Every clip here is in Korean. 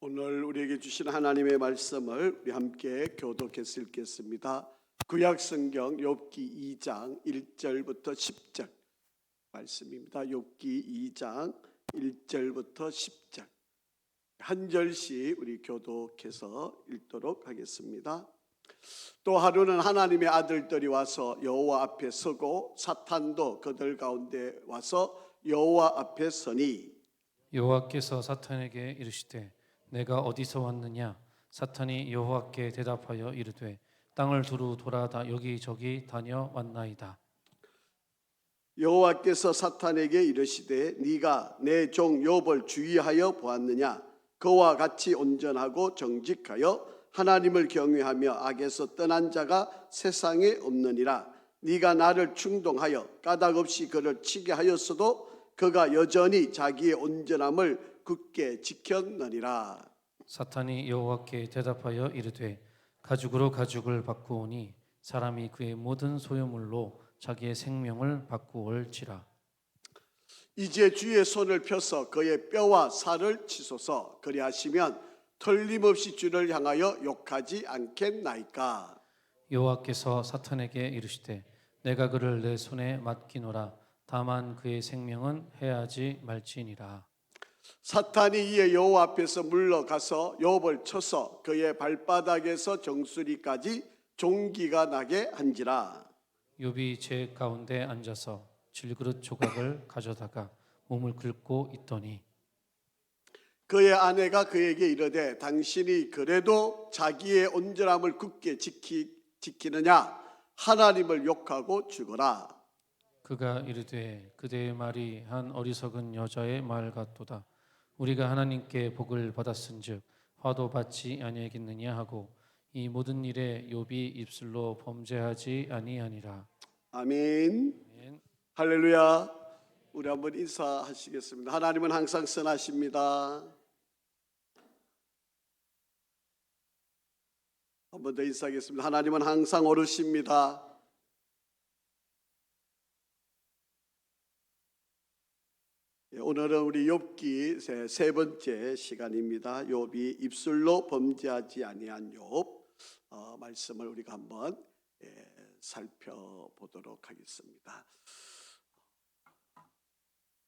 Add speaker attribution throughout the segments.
Speaker 1: 오늘 우리에게 주신 하나님의 말씀을 우리 함께 교독해서 읽겠습니다. 구약성경 욥기 2장 1절부터 10절 말씀입니다. 욥기 2장 1절부터 10절 한 절씩 우리 교독해서 읽도록 하겠습니다. 또 하루는 하나님의 아들들이 와서 여호와 앞에 서고 사탄도 그들 가운데 와서 여호와 앞에 서니
Speaker 2: 여호와께서 사탄에게 이르시되 내가 어디서 왔느냐? 사탄이 여호와께 대답하여 이르되 땅을 두루 돌아 여기저기 다녀왔나이다.
Speaker 1: 여호와께서 사탄에게 이르시되 네가 내 종 욥을 주의하여 보았느냐? 그와 같이 온전하고 정직하여 하나님을 경외하며 악에서 떠난 자가 세상에 없느니라. 네가 나를 충동하여 까닭없이 그를 치게 하였어도 그가 여전히 자기의 온전함을 굳게 지켰느니라.
Speaker 2: 사탄이 여호와께 대답하여 이르되 가죽으로 가죽을 바꾸오니 사람이 그의 모든 소유물로 자기의 생명을 바꾸올지라.
Speaker 1: 이제 주의 손을 펴서 그의 뼈와 살을 치소서. 그리하시면 틀림없이 주를 향하여 욕하지 않겠나이까.
Speaker 2: 여호와께서 사탄에게 이르시되 내가 그를 내 손에 맡기노라. 다만 그의 생명은 해하지 말지니라.
Speaker 1: 사탄이 이에 여호와 앞에서 물러가서 욥을 쳐서 그의 발바닥에서 정수리까지 종기가 나게 한지라.
Speaker 2: 욥이 제 가운데 앉아서 질그릇 조각을 가져다가 몸을 긁고 있더니
Speaker 1: 그의 아내가 그에게 이르되 당신이 그래도 자기의 온전함을 굳게 지키느냐? 하나님을 욕하고 죽어라.
Speaker 2: 그가 이르되 그대의 말이 한 어리석은 여자의 말 같도다. 우리가 하나님께 복을 받았은즉 화도 받지 아니하겠느냐 하고 이 모든 일에 욥이 입술로 범죄하지 아니하니라.
Speaker 1: 아멘.
Speaker 2: 아멘.
Speaker 1: 할렐루야. 우리 한번 인사하시겠습니다. 하나님은 항상 선하십니다. 한 번 더 인사하겠습니다. 하나님은 항상 옳으십니다. 오늘은 우리 욥기 세 번째 시간입니다. 욥이 입술로 범죄하지 아니한 욥 말씀을 우리가 한번 살펴보도록 하겠습니다.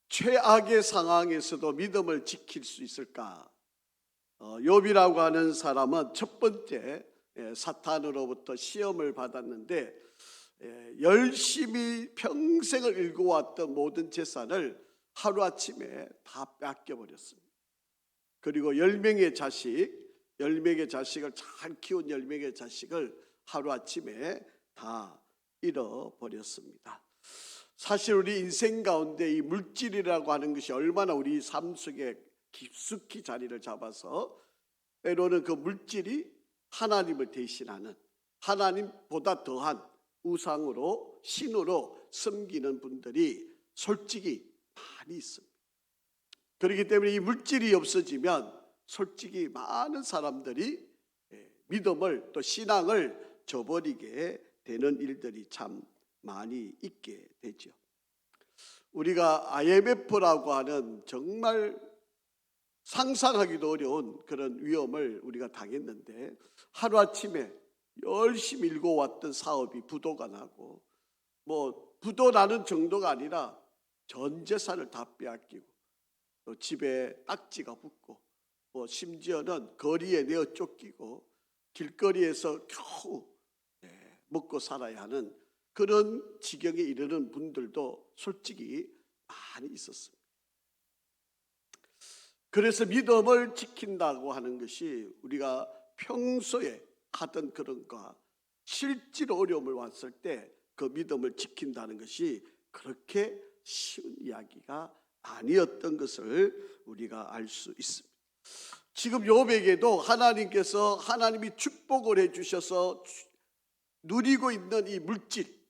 Speaker 1: 최악의 상황에서도 믿음을 지킬 수 있을까? 욥이라고 하는 사람은 첫 번째 사탄으로부터 시험을 받았는데 열심히 평생을 일궈왔던 모든 재산을 하루아침에 다 뺏겨버렸습니다. 그리고 10명의 자식을 잘 키운 10명의 자식을 하루아침에 다 잃어버렸습니다. 사실 우리 인생 가운데 이 물질이라고 하는 것이 얼마나 우리 삶 속에 깊숙이 자리를 잡아서 때로는 그 물질이 하나님을 대신하는 하나님보다 더한 우상으로 신으로 섬기는 분들이 솔직히 많이 있습니다. 그렇기 때문에 이 물질이 없어지면 솔직히 많은 사람들이 믿음을 또 신앙을 저버리게 되는 일들이 참 많이 있게 되죠. 우리가 IMF라고 하는 정말 상상하기도 어려운 그런 위험을 우리가 당했는데 하루아침에 열심히 일궈왔던 사업이 부도가 나고 부도 나는 정도가 아니라 전 재산을 다 빼앗기고 또 집에 딱지가 붙고 심지어는 거리에 내어 쫓기고 길거리에서 겨우 먹고 살아야 하는 그런 지경에 이르는 분들도 솔직히 많이 있었습니다. 그래서 믿음을 지킨다고 하는 것이 우리가 평소에 하던 그런 거 실제로 어려움을 왔을 때 그 믿음을 지킨다는 것이 그렇게 쉬운 이야기가 아니었던 것을 우리가 알 수 있습니다. 지금 욥에게도 하나님께서 하나님이 축복을 해주셔서 누리고 있는 이 물질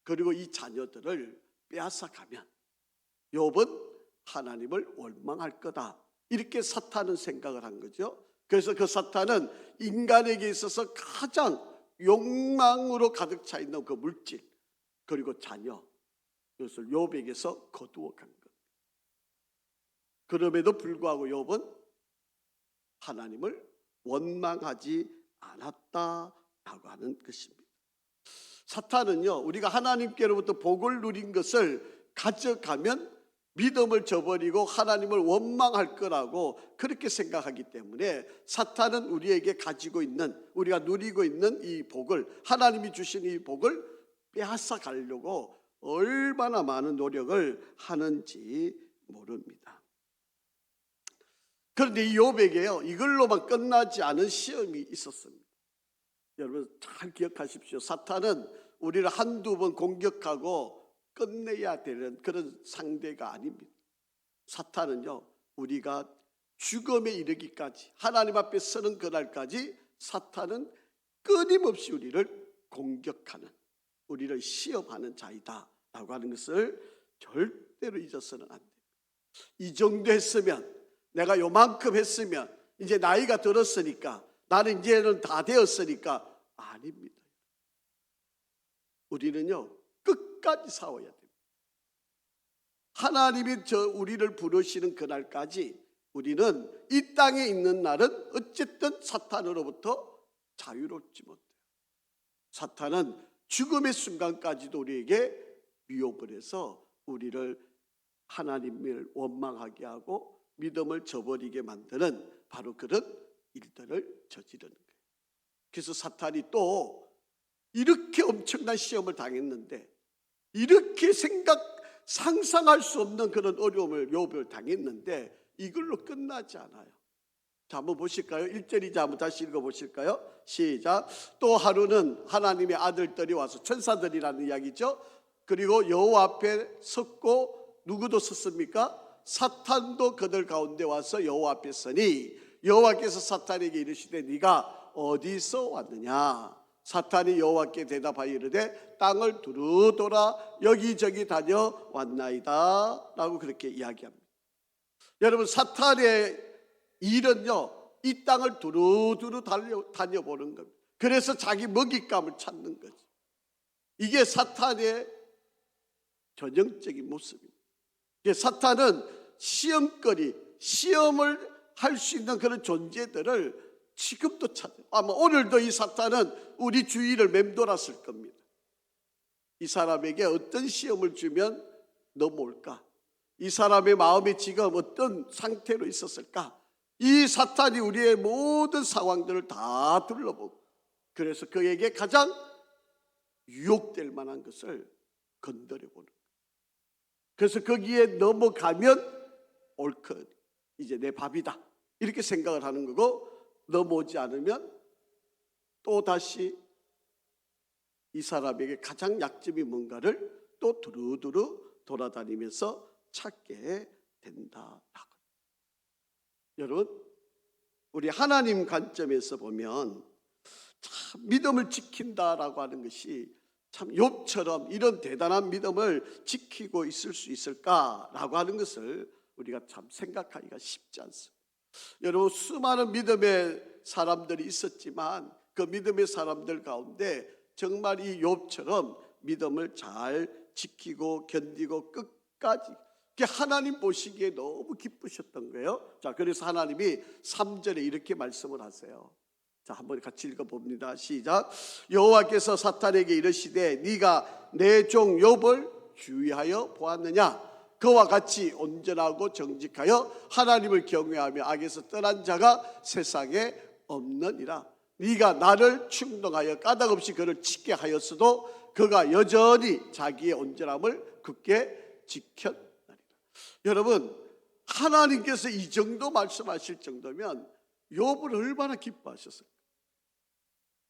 Speaker 1: 그리고 이 자녀들을 빼앗아가면 욥은 하나님을 원망할 거다. 이렇게 사탄은 생각을 한 거죠. 그래서 그 사탄은 인간에게 있어서 가장 욕망으로 가득 차 있는 그 물질 그리고 자녀 그것을 욥에게서 거두어 간 것. 그럼에도 불구하고 욥은 하나님을 원망하지 않았다라고 하는 것입니다. 사탄은요, 우리가 하나님께로부터 복을 누린 것을 가져가면 믿음을 저버리고 하나님을 원망할 거라고 그렇게 생각하기 때문에 사탄은 우리에게 가지고 있는, 우리가 누리고 있는 이 복을, 하나님이 주신 이 복을 빼앗아 가려고 얼마나 많은 노력을 하는지 모릅니다. 그런데 이 욥에게요, 이걸로만 끝나지 않은 시험이 있었습니다. 여러분 잘 기억하십시오. 사탄은 우리를 한두 번 공격하고 끝내야 되는 그런 상대가 아닙니다. 사탄은요, 우리가 죽음에 이르기까지, 하나님 앞에 서는 그날까지 사탄은 끊임없이 우리를 공격하는, 우리를 시험하는 자이다 라고 하는 것을 절대로 잊어서는 안 됩니다. 이 정도 했으면, 내가 요만큼 했으면, 이제 나이가 들었으니까, 나는 이제는 다 되었으니까, 아닙니다. 우리는요, 끝까지 싸워야 됩니다. 하나님이 우리를 부르시는 그날까지 우리는 이 땅에 있는 날은 어쨌든 사탄으로부터 자유롭지 못해요. 사탄은 죽음의 순간까지도 우리에게 위협을 해서 우리를 하나님을 원망하게 하고 믿음을 저버리게 만드는 바로 그런 일들을 저지르는 거예요. 그래서 사탄이 또 이렇게 엄청난 시험을 당했는데, 이렇게 상상할 수 없는 그런 어려움을 욥을 당했는데 이걸로 끝나지 않아요. 자, 한번 보실까요? 1절이자 한번 다시 읽어보실까요? 시작. 또 하루는 하나님의 아들들이 와서, 천사들이라는 이야기죠. 그리고 여호와 앞에 섰고, 누구도 섰습니까? 사탄도 그들 가운데 와서 여호와 앞에 서니 여호와께서 사탄에게 이르시되 네가 어디서 왔느냐? 사탄이 여호와께 대답하여 이르되 땅을 두루 돌아 여기저기 다녀왔나이다 라고 그렇게 이야기합니다. 여러분, 사탄의 일은요, 이 땅을 두루두루 다녀보는 겁니다. 그래서 자기 먹잇감을 찾는 거죠. 이게 사탄의 전형적인 모습입니다. 사탄은 시험거리, 시험을 할 수 있는 그런 존재들을 지금도 찾아요. 아마 오늘도 이 사탄은 우리 주위를 맴돌았을 겁니다. 이 사람에게 어떤 시험을 주면 넘어올까? 이 사람의 마음이 지금 어떤 상태로 있었을까? 이 사탄이 우리의 모든 상황들을 다 둘러보고, 그래서 그에게 가장 유혹될 만한 것을 건드려보는 거예요. 그래서 거기에 넘어가면 옳거든, 이제 내 밥이다, 이렇게 생각을 하는 거고, 넘어오지 않으면 또 다시 이 사람에게 가장 약점이 뭔가를 또 두루두루 돌아다니면서 찾게 된다. 여러분, 우리 하나님 관점에서 보면 참 믿음을 지킨다라고 하는 것이 참 욥처럼 이런 대단한 믿음을 지키고 있을 수 있을까라고 하는 것을 우리가 참 생각하기가 쉽지 않습니다. 여러분, 수많은 믿음의 사람들이 있었지만 그 믿음의 사람들 가운데 정말 이 욥처럼 믿음을 잘 지키고 견디고 끝까지, 하나님 보시기에 너무 기쁘셨던 거예요. 자, 그래서 하나님이 3절에 이렇게 말씀을 하세요. 자, 한번 같이 읽어봅니다. 시작. 여호와께서 사탄에게 이르시되 네가 내 종 욥을 주의하여 보았느냐? 그와 같이 온전하고 정직하여 하나님을 경외하며 악에서 떠난 자가 세상에 없느니라. 네가 나를 충동하여 까닭없이 그를 치게 하였어도 그가 여전히 자기의 온전함을 굳게 지켰나리라. 여러분, 하나님께서 이 정도 말씀하실 정도면 욥을 얼마나 기뻐하셨을까?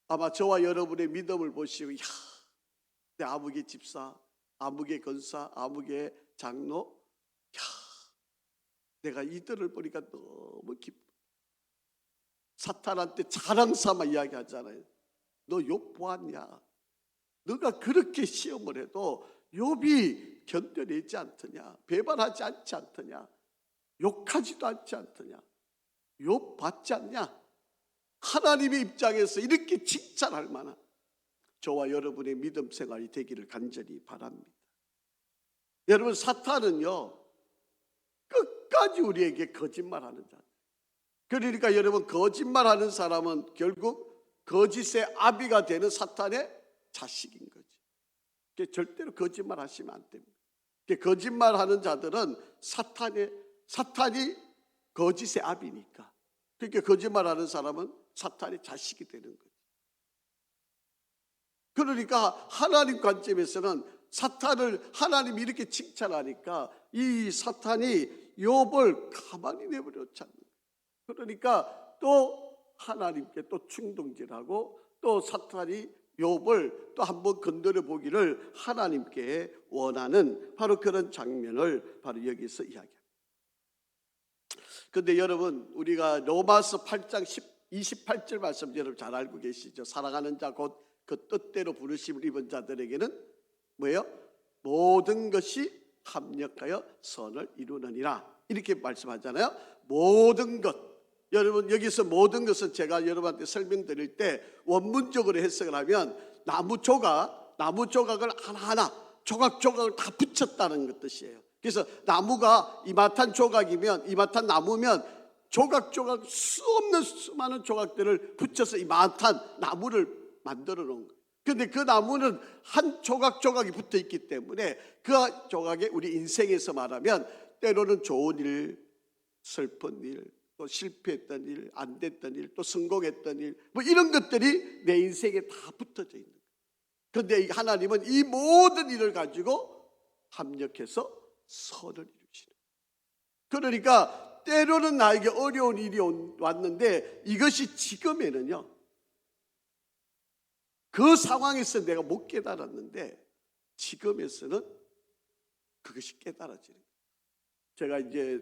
Speaker 1: 아마 저와 여러분의 믿음을 보시고, 야, 내 아무개 집사, 아무개 권사, 아무개 장로, 야, 내가 이들을 보니까 너무 기뻐. 사탄한테 자랑 삼아 이야기하잖아요. 너 욥 보았냐? 너가 그렇게 시험을 해도 욥이 견뎌내지 않더냐? 배반하지 않지 않더냐? 욕하지도 않지 않더냐? 욥 받지 않냐? 하나님의 입장에서 이렇게 칭찬할 만한 저와 여러분의 믿음 생활이 되기를 간절히 바랍니다. 여러분, 사탄은요 끝까지 우리에게 거짓말하는 자, 그러니까 여러분, 거짓말하는 사람은 결국 거짓의 아비가 되는 사탄의 자식인 거지. 절대로 거짓말하시면 안 됩니다. 거짓말하는 자들은 사탄이 거짓의 아비니까. 그러니까 거짓말하는 사람은 사탄의 자식이 되는 거예요. 그러니까 하나님 관점에서는 사탄을 하나님이 이렇게 칭찬하니까 이 사탄이 욥을 가만히 내버렸지 않는 거예요. 그러니까 또 하나님께 또 충동질하고 또 사탄이 욥을 또 한번 건드려 보기를 하나님께 원하는 바로 그런 장면을 바로 여기서 이야기합니다. 그런데 여러분, 우리가 로마서 8장 28절 말씀 여러분 잘 알고 계시죠? 사랑하는 자 곧 그 뜻대로 부르심을 입은 자들에게는 뭐예요? 모든 것이 합력하여 선을 이루느니라, 이렇게 말씀하잖아요. 모든 것. 여러분, 여기서 모든 것은 제가 여러분한테 설명드릴 때 원문적으로 해석을 하면 나무 조각을 하나하나 조각조각을 다 붙였다는 것 뜻이에요. 그래서 나무가 이만한 조각이면, 이만한 나무면 조각조각 수 없는 수많은 조각들을 붙여서 이만한 나무를 만들어 놓은 거예요. 그런데 그 나무는 한 조각조각이 붙어 있기 때문에 그 조각에 우리 인생에서 말하면 때로는 좋은 일, 슬픈 일, 또 실패했던 일, 안 됐던 일, 또 성공했던 일, 뭐 이런 것들이 내 인생에 다 붙어져 있는 거예요. 그런데 하나님은 이 모든 일을 가지고 합력해서 선을 이루시는 거예요. 그러니까 때로는 나에게 어려운 일이 왔는데 이것이 지금에는요, 그 상황에서 내가 못 깨달았는데 지금에서는 그것이 깨달아지는 거예요. 제가 이제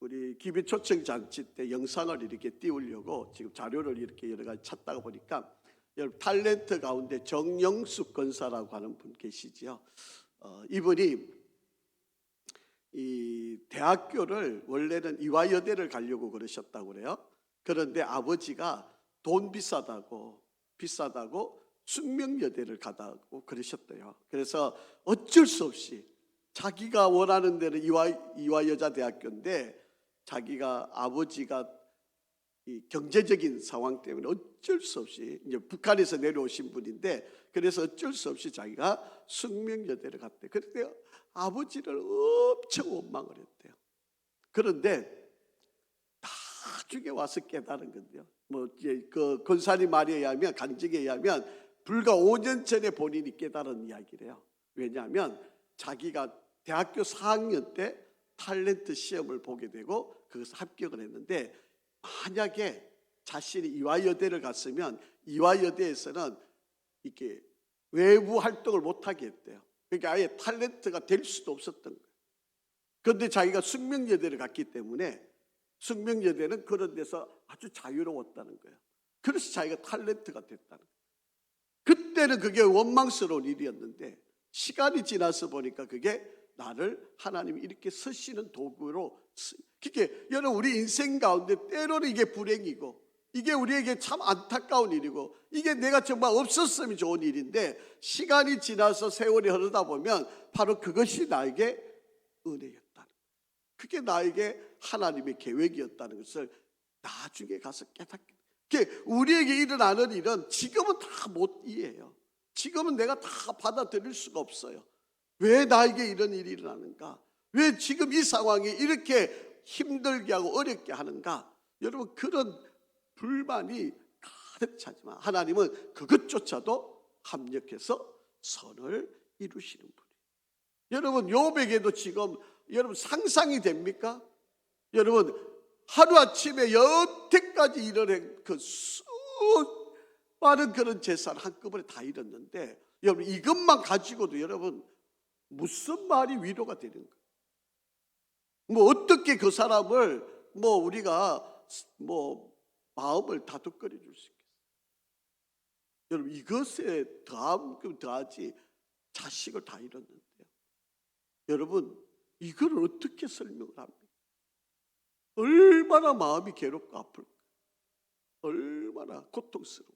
Speaker 1: 우리 기비 초청 잔치 때 영상을 이렇게 띄우려고 지금 자료를 이렇게 여러 가지 찾다가 보니까 여러분, 탤런트 가운데 정영숙 권사라고 하는 분 계시죠. 이분이 이 대학교를 원래는 이화여대를 가려고 그러셨다고 그래요. 그런데 아버지가 돈 비싸다고 숙명여대를 가다고 그러셨대요. 그래서 어쩔 수 없이 자기가 원하는 데는 이화여자대학교인데 자기가 아버지가 이 경제적인 상황 때문에 어쩔 수 없이, 이제 북한에서 내려오신 분인데 그래서 어쩔 수 없이 자기가 숙명여대를 갔대요. 그런데 아버지를 엄청 원망을 했대요. 그런데 나중에 와서 깨달은 건데요, 뭐 이제 그 권사님 말에 의하면, 간증에 의하면 불과 5년 전에 본인이 깨달은 이야기래요. 왜냐하면 자기가 대학교 4학년 때 탤런트 시험을 보게 되고 거기서 합격을 했는데, 만약에 자신이 이화여대를 갔으면 이화여대에서는 이렇게 외부 활동을 못하게 했대요. 그러니까 아예 탤런트가 될 수도 없었던 거예요. 그런데 자기가 숙명여대를 갔기 때문에 숙명여대는 그런 데서 아주 자유로웠다는 거예요. 그래서 자기가 탤런트가 됐다는 거예요. 그때는 그게 원망스러운 일이었는데 시간이 지나서 보니까 그게 나를 하나님이 이렇게 쓰시는 도구로, 그게 여러분, 우리 인생 가운데 때로는 이게 불행이고 이게 우리에게 참 안타까운 일이고 이게 내가 정말 없었으면 좋은 일인데 시간이 지나서 세월이 흐르다 보면 바로 그것이 나에게 은혜였다는 거예요. 그게 나에게 하나님의 계획이었다는 것을 나중에 가서 깨닫게 돼요. 우리에게 일어나는 일은 지금은 다 못 이해해요. 지금은 내가 다 받아들일 수가 없어요. 왜 나에게 이런 일이 일어나는가? 왜 지금 이 상황이 이렇게 힘들게 하고 어렵게 하는가? 여러분, 그런 불만이 가득 차지만 하나님은 그것조차도 합력해서 선을 이루시는 분이에요. 여러분, 욥에게도 지금 여러분 상상이 됩니까? 여러분, 하루아침에 여태까지 이뤄낸 그 수많은 그런 재산 한꺼번에 다 잃었는데 여러분, 이것만 가지고도 여러분 무슨 말이 위로가 되는 거예요? 뭐 어떻게 그 사람을 뭐 우리가 뭐 마음을 다독거려 줄 수 있겠어요? 여러분, 이것에 더하지 자식을 다 잃었는데요. 여러분, 이걸 어떻게 설명을 합니까? 얼마나 마음이 괴롭고 아플까? 얼마나 고통스러워.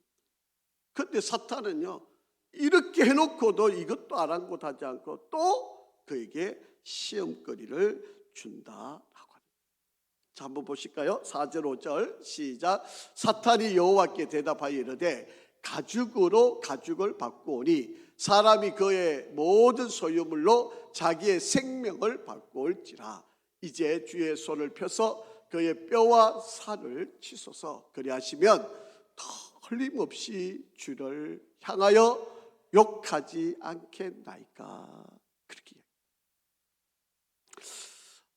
Speaker 1: 그런데 사탄은요, 이렇게 해놓고도 이것도 아랑곳하지 않고 또 그에게 시험거리를 준다라고 합니다. 자, 한번 보실까요? 4절 5절 시작. 사탄이 여호와께 대답하여 이르되 가죽으로 가죽을 바꾸오니 사람이 그의 모든 소유물로 자기의 생명을 바꾸올지라. 이제 주의 손을 펴서 그의 뼈와 살을 치소서. 그리하시면 틀림없이 주를 향하여 욕하지 않겠나이까. 그렇게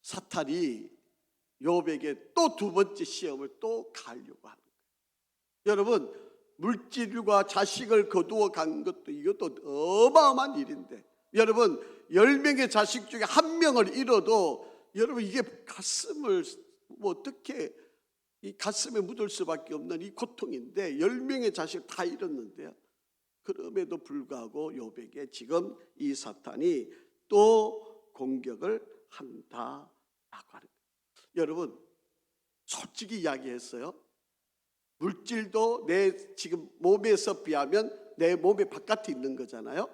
Speaker 1: 사탄이 욥에게 또 두 번째 시험을 또 가하려고 하는 거예요. 여러분, 물질과 자식을 거두어 간 것도 이것도 어마어마한 일인데, 여러분 10명의 자식 중에 1명을 잃어도 여러분 이게 가슴을 어떻게 이 가슴에 묻을 수밖에 없는 이 고통인데 10명의 자식을 다 잃었는데요. 그럼에도 불구하고 욥에게 지금 이 사탄이 또 공격을 한다라고 하는 거예요. 여러분 솔직히 이야기했어요. 물질도 내 지금 몸에서 비하면 내 몸의 바깥에 있는 거잖아요.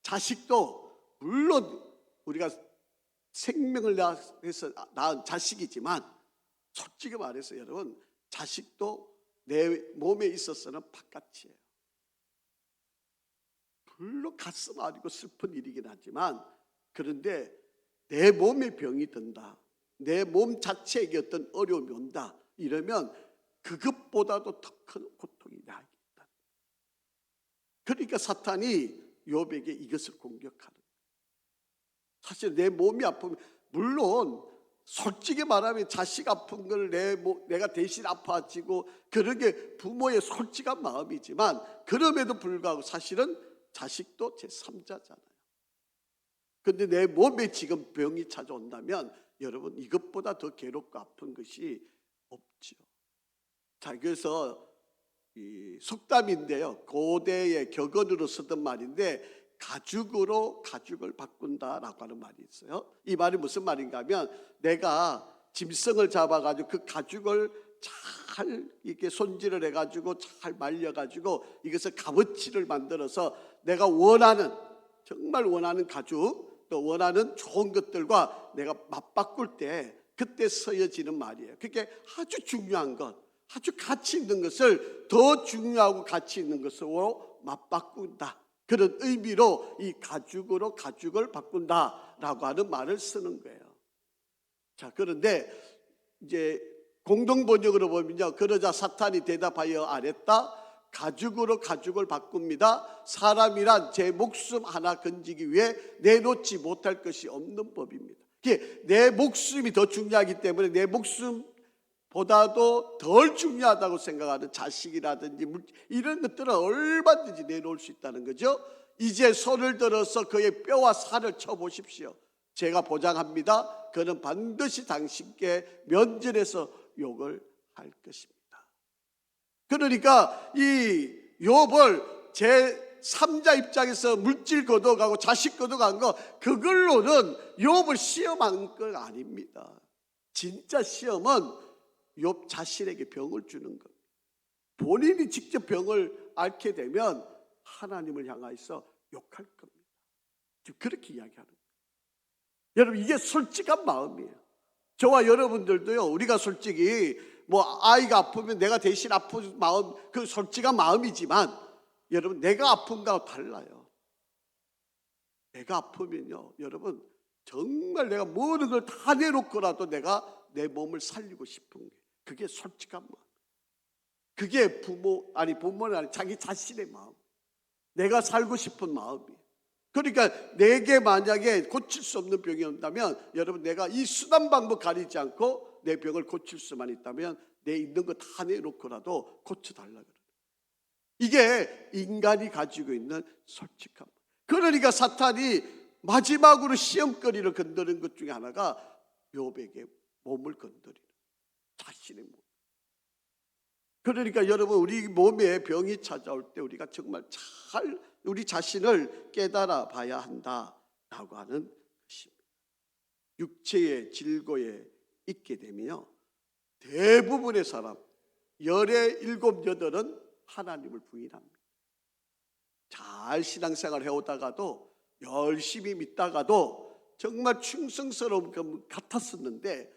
Speaker 1: 자식도 물론 우리가 생명을 낳아서 낳은 자식이지만 솔직히 말해서 여러분 자식도 내 몸에 있어서는 바깥이에요. 물론 가슴 아리고 슬픈 일이긴 하지만 그런데 내 몸에 병이 든다, 내 몸 자체에게 어떤 어려움이 온다 이러면 그것보다도 더 큰 고통이 나에게 있다. 그러니까 사탄이 욥에게 이것을 공격하는 거예요. 사실 내 몸이 아프면 물론 솔직히 말하면 자식 아픈 걸 내가 대신 아파지고 그런 게 부모의 솔직한 마음이지만 그럼에도 불구하고 사실은 자식도 제3자잖아요. 그런데 내 몸에 지금 병이 찾아온다면 여러분 이것보다 더 괴롭고 아픈 것이 없죠. 자, 그래서 이 속담인데요, 고대의 격언으로 쓰던 말인데 가죽으로 가죽을 바꾼다라고 하는 말이 있어요. 이 말이 무슨 말인가 하면 내가 짐승을 잡아가지고 그 가죽을 잘 이렇게 손질을 해가지고 잘 말려가지고 이것을 값어치를 만들어서 내가 원하는 정말 원하는 가죽 또 원하는 좋은 것들과 내가 맞바꿀 때 그때 쓰여지는 말이에요. 그게 아주 중요한 것, 아주 가치 있는 것을 더 중요하고 가치 있는 것으로 맞바꾼다. 그런 의미로 이 가죽으로 가죽을 바꾼다라고 하는 말을 쓰는 거예요. 자, 그런데 이제 공동 번역으로 보면요, 그러자 사탄이 대답하여 아랬다. 가죽으로 가죽을 바꿉니다. 사람이란 제 목숨 하나 건지기 위해 내놓지 못할 것이 없는 법입니다. 내 목숨이 더 중요하기 때문에 내 목숨보다도 덜 중요하다고 생각하는 자식이라든지 이런 것들은 얼마든지 내놓을 수 있다는 거죠. 이제 손을 들어서 그의 뼈와 살을 쳐보십시오. 제가 보장합니다. 그는 반드시 당신께 면전에서 욕을 할 것입니다. 그러니까 이 욥을 제3자 입장에서 물질 거둬가고 자식 거둬간 거 그걸로는 욥을 시험한 건 아닙니다. 진짜 시험은 욥 자신에게 병을 주는 것. 본인이 직접 병을 앓게 되면 하나님을 향하여서 욕할 겁니다. 지금 그렇게 이야기하는 거예요. 여러분 이게 솔직한 마음이에요. 저와 여러분들도요, 우리가 솔직히 아이가 아프면 내가 대신 아픈 마음, 그 솔직한 마음이지만 여러분 내가 아픈 거하고 달라요. 내가 아프면요 여러분 정말 내가 모든 걸 다 내놓고라도 내가 내 몸을 살리고 싶은 게 그게 솔직한 마음. 그게 부모는 아니 자기 자신의 마음, 내가 살고 싶은 마음이에요. 그러니까 내게 만약에 고칠 수 없는 병이 온다면 여러분 내가 이 수단 방법 가리지 않고 내 병을 고칠 수만 있다면 내 있는 거 다 내놓고라도 고쳐달라 그래요. 이게 인간이 가지고 있는 솔직함. 그러니까 사탄이 마지막으로 시험거리를 건드는 것 중에 하나가 욥에게 몸을 건드리는 자신의 몸. 그러니까 여러분 우리 몸에 병이 찾아올 때 우리가 정말 잘 우리 자신을 깨달아 봐야 한다라고 하는 것입니다. 육체의 질고에 있게 되면요 대부분의 사람 10의 7, 8은 하나님을 부인합니다. 잘 신앙생활 해오다가도 열심히 믿다가도 정말 충성스러운 것 같았었는데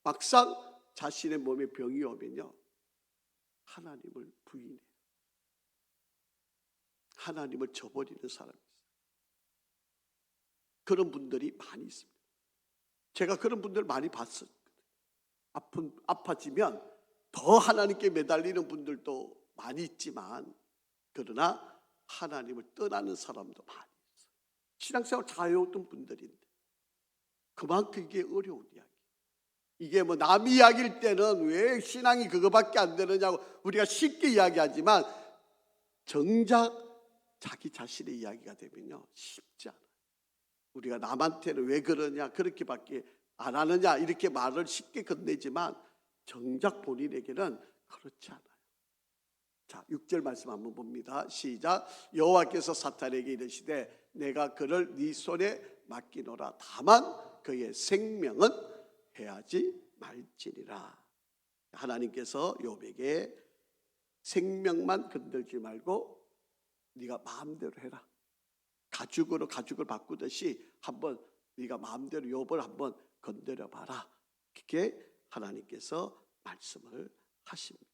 Speaker 1: 막상 자신의 몸에 병이 오면요, 하나님을 부인해요. 하나님을 저버리는 사람이 있어요. 그런 분들이 많이 있습니다. 제가 그런 분들 많이 봤어요. 아파지면 더 하나님께 매달리는 분들도 많이 있지만, 그러나 하나님을 떠나는 사람도 많이 있어요. 신앙생활 잘 해왔던 분들인데 그만큼 이게 어려운 이야기. 이게 뭐 남 이야기일 때는 왜 신앙이 그거밖에 안 되느냐고 우리가 쉽게 이야기하지만, 정작 자기 자신의 이야기가 되면요, 쉽지 않아요. 우리가 남한테는 왜 그러냐, 그렇게밖에 안 하느냐, 이렇게 말을 쉽게 건네지만 정작 본인에게는 그렇지 않아요. 자, 6절 말씀 한번 봅니다. 시작. 여호와께서 사탄에게 이르시되 내가 그를 네 손에 맡기노라. 다만 그의 생명은 해하지 말지니라. 하나님께서 욥에게 생명만 건들지 말고 네가 마음대로 해라. 가죽을 바꾸듯이 한번 네가 마음대로 욥을 한번 건드려 봐라. 그렇게 하나님께서 말씀을 하십니다.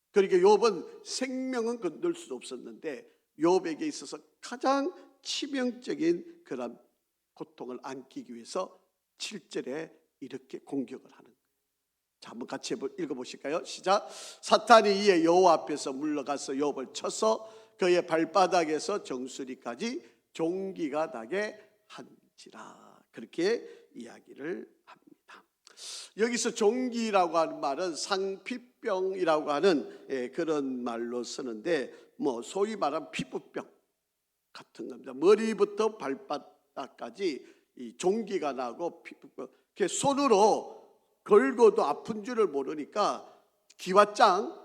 Speaker 1: 그러니까 욥은 생명은 건들 수 없었는데 욥에게 있어서 가장 치명적인 그런 고통을 안기기 위해서 7절에 이렇게 공격을 하는 거예요. 자, 한번 같이 읽어보실까요? 시작. 사탄이 이에 여호와 앞에서 물러가서 욥을 쳐서 그의 발바닥에서 정수리까지 종기가 나게 한지라. 그렇게 이야기를 합니다. 여기서 종기라고 하는 말은 상피병이라고 하는 그런 말로 쓰는데, 뭐 소위 말하는 피부병 같은 겁니다. 머리부터 발바닥까지 이 종기가 나고 피부병. 손으로 걸고도 아픈 줄을 모르니까 기왓장,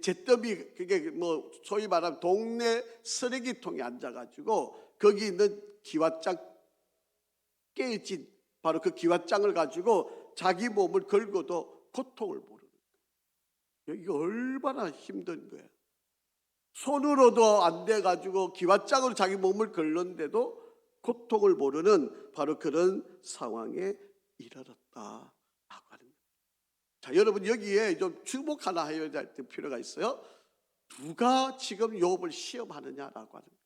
Speaker 1: 잿더미, 그게 뭐 소위 말하면 동네 쓰레기통에 앉아가지고 거기 있는 기왓장 깨진 바로 그 기왓장을 가지고 자기 몸을 걸고도 고통을 모르는 거예요. 이게 얼마나 힘든 거예요. 손으로도 안 돼가지고 기왓장으로 자기 몸을 걸는데도 고통을 모르는 바로 그런 상황에 이르렀다. 자, 여러분 여기에 좀 주목 하나 해야 될 필요가 있어요. 누가 지금 욥을 시험하느냐라고 하는 거예요.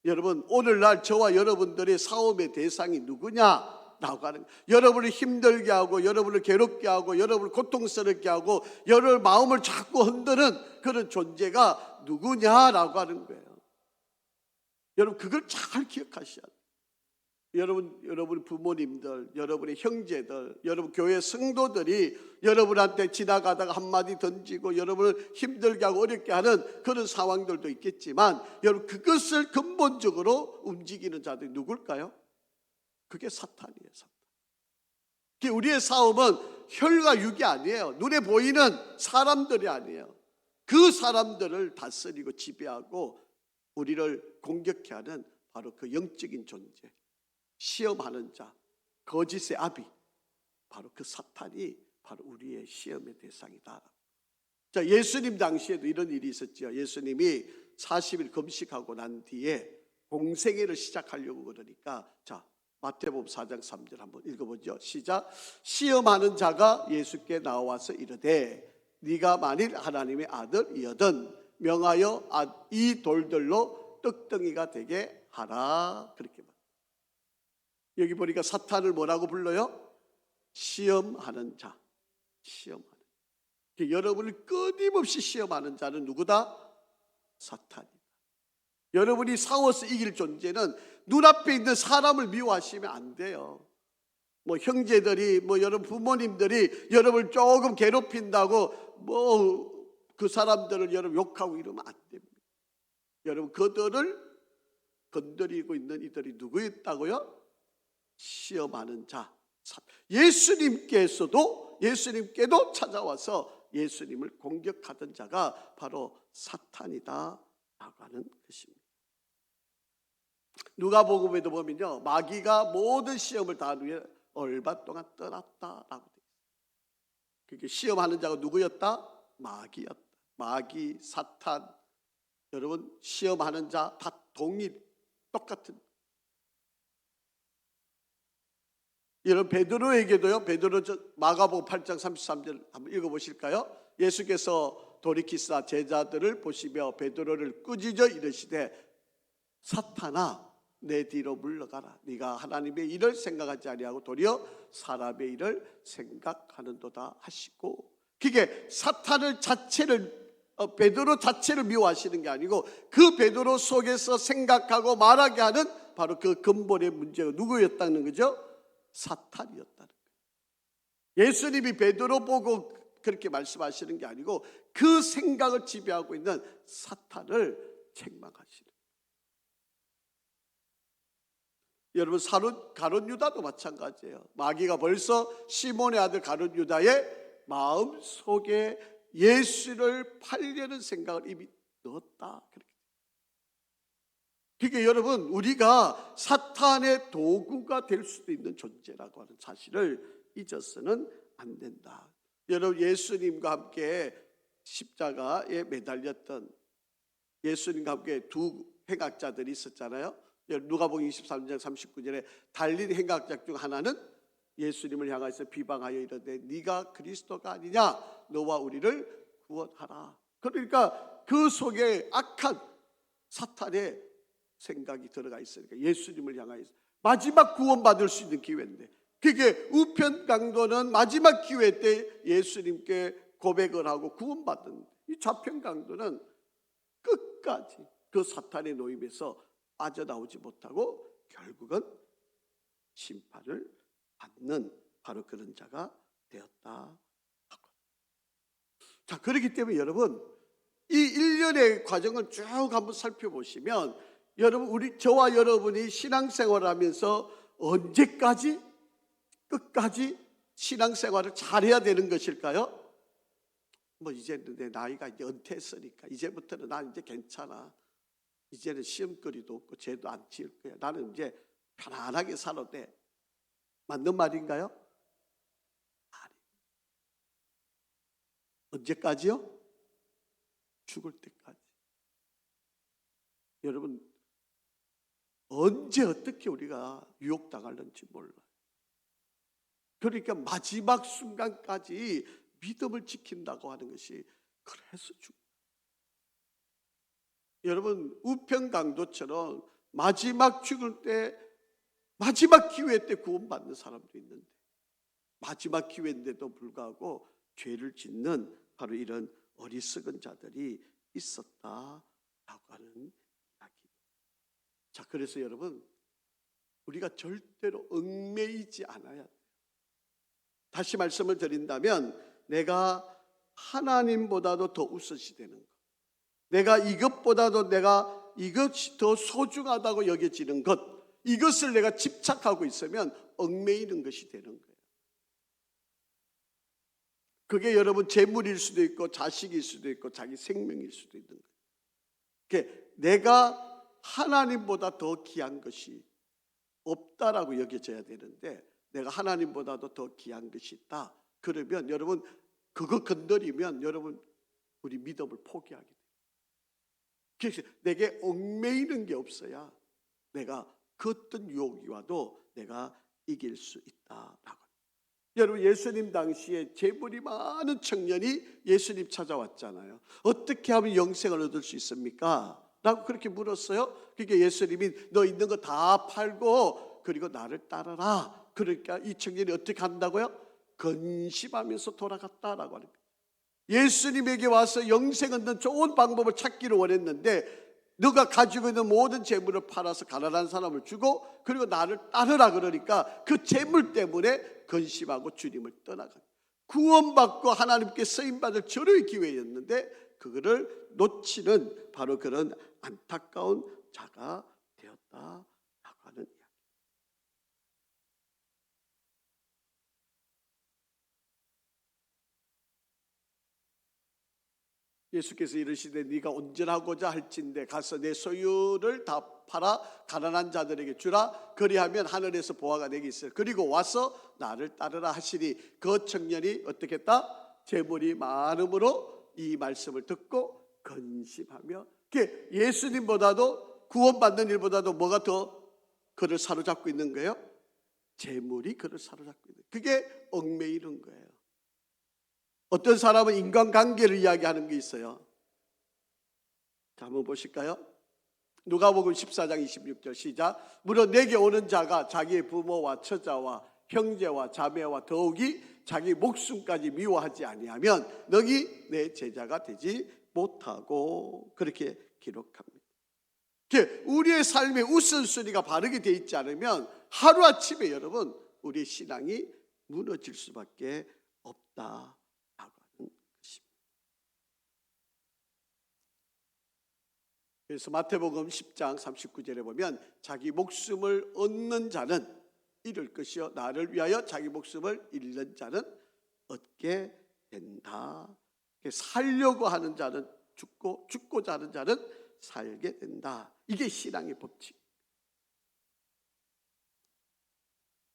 Speaker 1: 여러분, 오늘날 저와 여러분들의 싸움의 대상이 누구냐라고 하는 거예요. 여러분을 힘들게 하고 여러분을 괴롭게 하고 여러분을 고통스럽게 하고 여러분 마음을 자꾸 흔드는 그런 존재가 누구냐라고 하는 거예요. 여러분 그걸 잘 기억하셔야 돼요. 여러분 부모님들, 여러분의 형제들, 여러분 교회 성도들이 여러분한테 지나가다가 한마디 던지고 여러분을 힘들게 하고 어렵게 하는 그런 상황들도 있겠지만, 여러분 그것을 근본적으로 움직이는 자들이 누굴까요? 그게 사탄이에요. 사탄. 우리의 싸움은 혈과 육이 아니에요. 눈에 보이는 사람들이 아니에요. 그 사람들을 다스리고 지배하고 우리를 공격해 하는 바로 그 영적인 존재, 시험하는 자, 거짓의 아비, 바로 그 사탄이 바로 우리의 시험의 대상이다. 자, 예수님 당시에도 이런 일이 있었죠. 예수님이 40일 금식하고 난 뒤에 공생애를 시작하려고 그러니까, 자, 마태복음 4장 3절 한번 읽어보죠. 시작. 시험하는 자가 예수께 나와서 이르되 네가 만일 하나님의 아들이거든 명하여 이 돌들로 떡덩이가 되게 하라. 그렇게 말합니다. 여기 보니까 사탄을 뭐라고 불러요? 시험하는 자. 시험하는. 여러분을 끊임없이 시험하는 자는 누구다? 사탄이다. 여러분이 싸워서 이길 존재는 눈앞에 있는 사람을 미워하시면 안 돼요. 뭐 형제들이, 뭐 여러분 부모님들이 여러분을 조금 괴롭힌다고 뭐 그 사람들을 여러분 욕하고 이러면 안 됩니다. 여러분 그들을 건드리고 있는 이들이 누구였다고요? 시험하는 자. 예수님께도 찾아와서 예수님을 공격하던 자가 바로 사탄이다 라고 하는 것입니다. 누가복음에도 보면요, 마귀가 모든 시험을 다 위해 얼마 동안 떠났다라고 되어 있어요. 그게 시험하는 자가 누구였다? 마귀였다. 마귀, 사탄. 여러분 시험하는 자 다 똑같은. 여러분 베드로에게도요. 마가복음 8장 33절 한번 읽어보실까요? 예수께서 돌이키사 제자들을 보시며 베드로를 꾸짖어 이르시되 사탄아 내 뒤로 물러가라. 네가 하나님의 일을 생각하지 아니하고 도리어 사람의 일을 생각하는도다 하시고, 그게 사탄을 베드로 자체를 미워하시는 게 아니고 그 베드로 속에서 생각하고 말하게 하는 바로 그 근본의 문제가 누구였다는 거죠? 사탄이었다는 거예요. 예수님이 베드로 보고 그렇게 말씀하시는 게 아니고 그 생각을 지배하고 있는 사탄을 책망하시는 거예요. 여러분 가룟 유다도 마찬가지예요. 마귀가 벌써 시몬의 아들 가룟 유다의 마음 속에 예수를 팔려는 생각을 이미 넣었다. 그러니까 여러분 우리가 사탄의 도구가 될 수도 있는 존재라고 하는 사실을 잊어서는 안 된다. 여러분 예수님과 함께 십자가에 매달렸던 예수님과 함께 두 행악자들이 있었잖아요. 누가복음 23장 39절에 달린 행악자 중 하나는 예수님을 향해서 비방하여 이르되 네가 그리스도가 아니냐, 너와 우리를 구원하라. 그러니까 그 속에 악한 사탄의 생각이 들어가 있으니까 예수님을 향하여서 마지막 구원받을 수 있는 기회인데, 그게 우편 강도는 마지막 기회 때 예수님께 고백을 하고 구원받은, 이 좌편 강도는 끝까지 그 사탄의 노임에서 빠져나오지 못하고 결국은 심판을 받는 바로 그런 자가 되었다. 자, 그렇기 때문에 여러분 이 일련의 과정을 쭉 한번 살펴보시면 여러분 저와 여러분이 신앙생활을 하면서 언제까지 끝까지 신앙생활을 잘해야 되는 것일까요? 이제는 내 나이가 이제 은퇴했으니까 이제부터는 난 이제 괜찮아. 이제는 시험거리도 없고 죄도 안 지을 거야. 나는 이제 편안하게 살아도 돼. 맞는 말인가요? 아니. 언제까지요? 죽을 때까지. 여러분 언제 어떻게 우리가 유혹당할는지 몰라요. 그러니까 마지막 순간까지 믿음을 지킨다고 하는 것이 그래서 여러분 우편 강도처럼 마지막 죽을 때 마지막 기회 때 구원받는 사람도 있는데 마지막 기회인데도 불구하고 죄를 짓는 바로 이런 어리석은 자들이 있었다라고 하는 이야기. 자, 그래서 여러분 우리가 절대로 얽매이지 않아야 돼요. 다시 말씀을 드린다면 내가 하나님보다도 더 우선시 되는 것, 내가 이것보다도 내가 이것이 더 소중하다고 여겨지는 것, 이것을 내가 집착하고 있으면 얽매이는 것이 되는 거예요. 그게 여러분 재물일 수도 있고 자식일 수도 있고 자기 생명일 수도 있는 거예요. 그러니까 내가 하나님보다 더 귀한 것이 없다라고 여겨져야 되는데 내가 하나님보다도 더 귀한 것이 있다. 그러면 여러분 그거 건드리면 여러분 우리 믿음을 포기하게 돼요. 그래서 내게 얽매이는 게 없어야 내가 그 어떤 유혹이 와도 내가 이길 수 있다라고. 여러분 예수님 당시에 재물이 많은 청년이 예수님 찾아왔잖아요. 어떻게 하면 영생을 얻을 수 있습니까? 라고 그렇게 물었어요. 그러니까 예수님이 너 있는 거 다 팔고 그리고 나를 따르라. 그러니까 이 청년이 어떻게 한다고요? 근심하면서 돌아갔다라고 하는 거예요. 예수님에게 와서 영생 얻는 좋은 방법을 찾기를 원했는데 너가 가지고 있는 모든 재물을 팔아서 가난한 사람을 주고 그리고 나를 따르라 그러니까 그 재물 때문에 근심하고 주님을 떠나간, 구원받고 하나님께 쓰임받을 절호의 기회였는데 그거를 놓치는 바로 그런 안타까운 자가 되었다라고 하는 이야기. 예수께서 이르시되 네가 온전하고자 할진대 가서 내 소유를 다 팔아 가난한 자들에게 주라. 그리하면 하늘에서 보화가 내게 있을. 그리고 와서 나를 따르라 하시니 그 청년이 어떻게 했다? 재물이 많음으로 이 말씀을 듣고 근심하며, 예수님보다도 구원받는 일보다도 뭐가 더 그를 사로잡고 있는 거예요? 재물이 그를 사로잡고 있는, 그게 얽매이는 거예요. 어떤 사람은 인간관계를 이야기하는 게 있어요. 자, 한번 보실까요? 누가복음 14장 26절 시작. 무릇 내게 오는 자가 자기의 부모와 처자와 형제와 자매와 더욱이 자기 목숨까지 미워하지 아니하면 너희 내 제자가 되지 못하고, 그렇게 기록합니다. 우리의 삶의 우선순위가 바르게 되어 있지 않으면 하루아침에 여러분 우리의 신앙이 무너질 수밖에 없다라고 하는 것입니다. 그래서 마태복음 10장 39절에 보면 자기 목숨을 얻는 자는 잃을 것이요 나를 위하여 자기 목숨을 잃는 자는 얻게 된다. 살려고 하는 자는 죽고 죽고자 하는 자는 살게 된다. 이게 신앙의 법칙.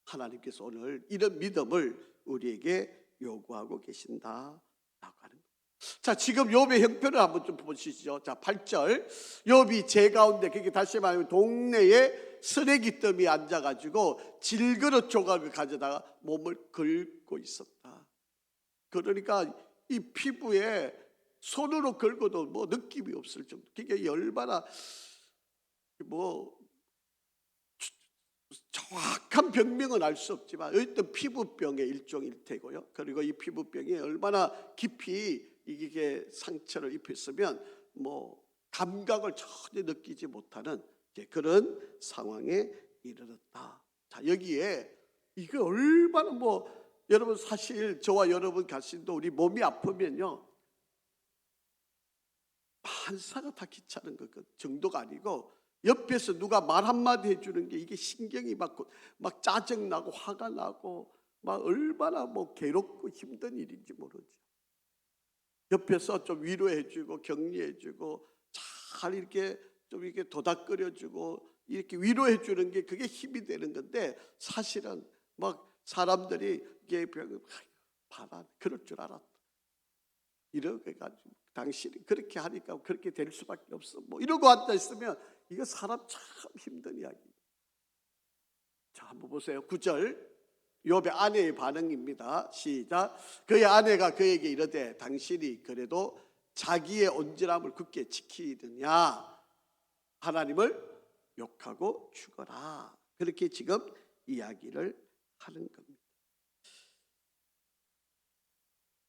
Speaker 1: 하나님께서 오늘 이런 믿음을 우리에게 요구하고 계신다라고 하는 거예요. 자, 지금 욥의 형편을 한번 좀 보시죠. 자, 8절. 욥이 제 가운데, 그게 다시 말하면 동네에 쓰레기 더미에 앉아가지고 질그릇 조각을 가져다가 몸을 긁고 있었다. 그러니까 이 피부에 손으로 긁어도 뭐 느낌이 없을 정도. 그게 얼마나 뭐 정확한 병명은 알 수 없지만 어떤 피부병의 일종일 테고요. 그리고 이 피부병이 얼마나 깊이 이게 상처를 입혔으면 뭐 감각을 전혀 느끼지 못하는 그런 상황에 이르렀다. 자, 여기에 이거 얼마나 뭐 여러분 사실 저와 여러분 자신도 우리 몸이 아프면요 만사가 다 귀찮은 것 정도가 아니고 옆에서 누가 말 한마디 해주는 게 이게 신경이 막 짜증나고 화가 나고 막 얼마나 뭐 괴롭고 힘든 일인지 모르죠. 옆에서 좀 위로해주고 격려해주고 잘 이렇게 좀 이렇게 도닥거려주고 이렇게 위로해주는 게 그게 힘이 되는 건데 사실은 막 사람들이 이게 봐라 그럴 줄 알았다. 이렇게 가지고 당신이 그렇게 하니까 그렇게 될 수밖에 없어. 뭐 이러고 앉아 있으면 이거 사람 참 힘든 이야기입니다. 자, 한번 보세요. 9절. 욥의 아내의 반응입니다. 시작. 그의 아내가 그에게 이르되 당신이 그래도 자기의 온전함을 굳게 지키느냐 하나님을 욕하고 죽어라. 그렇게 지금 이야기를 하는 겁니다.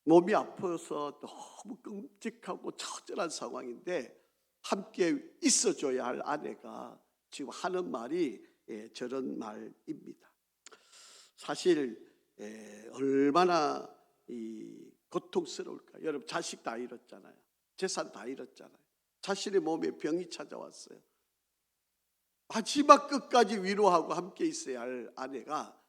Speaker 1: 몸이 아파서 너무 끔찍하고 처절한 상황인데 함께 있어줘야 할 아내가 지금 하는 말이 저런 말입니다. 사실 얼마나 이 고통스러울까. 여러분 자식 다 잃었잖아요. 재산 다 잃었잖아요. 자신의 몸에 병이 찾아왔어요. 마지막 끝까지 위로하고 함께 있어야 할 아내가